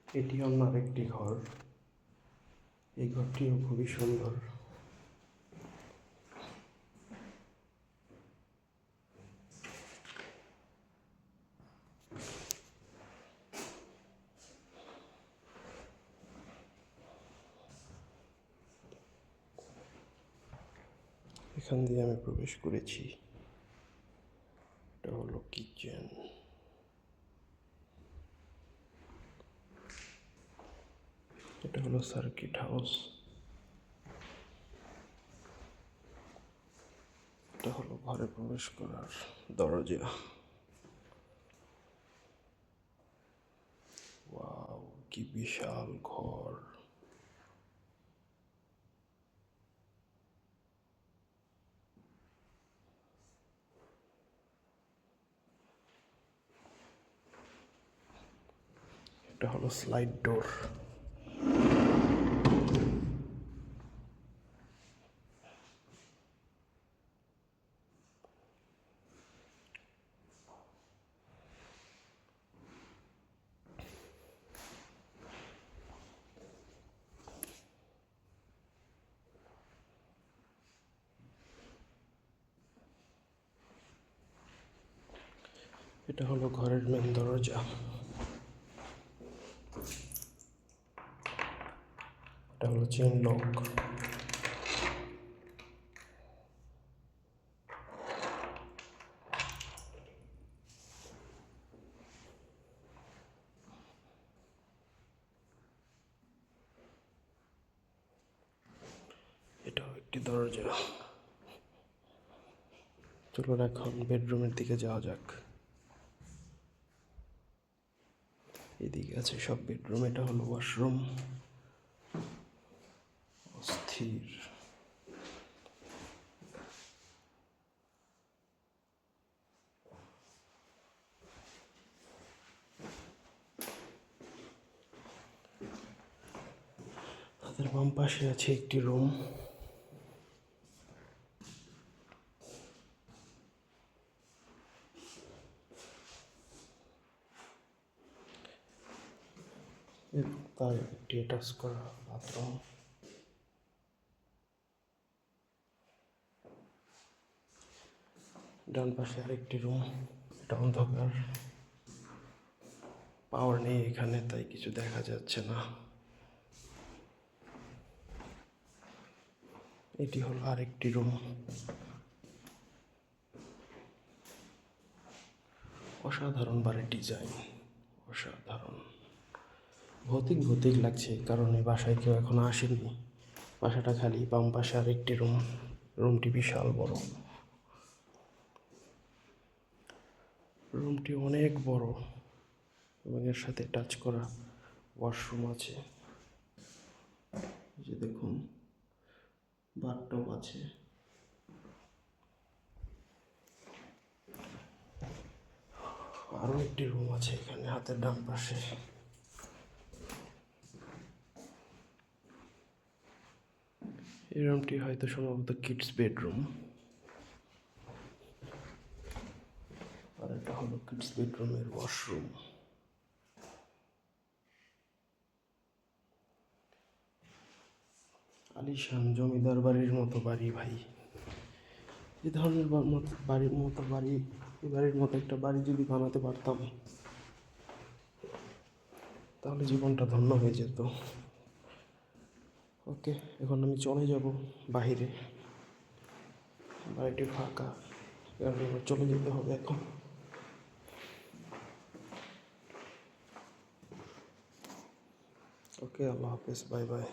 এটি অন্য আরেকটি ঘর। এই ঘরটিও খুবই সুন্দর। এখান দিয়ে আমি প্রবেশ করেছি। এটা হলো কিচেন। এটা হলো সার্কিট হাউস। এটা হলো ঘরে প্রবেশ করার দরজা। ওয়াও, কি বিশাল ঘর! এটা হলো স্লাইড ডোর। এটা হলো ঘরের মেন দরজা। এটা হলো চেইন লক। এটাও একটি দরজা। চলুন এখন বেডরুমের দিকে যাওয়া যাক। এদিকে আছে সব বেডরুম। এটা হলো ওয়াশরুম। অস্থির। তাদের বাম পাশে আছে একটি রুম। তার একটি অ্যাটাচ করা বাথরুম। ডান পাশে আরেকটি রুম। এটা অন্ধকার, পাওয়ার নেই এখানে, তাই কিছু দেখা যাচ্ছে না। এটি হলো আরেকটি রুম। অসাধারণ বাড়ির ডিজাইন, অসাধারণ। ভৌতিক ভৌতিক লাগছে, কারণ এই বাসায় কেউ এখনো আসেনি। বাসাটা খালি। বাম পাশে আরেকটি রুম। রুমটি বিশাল বড়। রুমটি অনেক বড় এবং এর সাথে টাচ করা ওয়াশরুম আছে। যে দেখুন, বাথটব আছে। আরও একটি রুম আছে এখানে হাতের ডান পাশে। এই রুমটি হয়তো সম্ভবত কিডস বেডরুম। আর এটা হলো কিডস বেডরুমের ওয়াশরুম। আলিশান জমিদার বাড়ির মতো বাড়ি ভাই। এই ধরনের বাড়ির মতো বাড়ি, এই বাড়ির মতো একটা বাড়ি যদি বানাতে পারতাম, তাহলে জীবনটা ধন্য হয়ে যেত। ওকে, এখন আমি চলে যাব বাহিরে। বাড়িটি ফাঁকা, কারণ আমার চলে যেতে হবে এখন। ওকে, আল্লাহ হাফেজ, বাই বাই।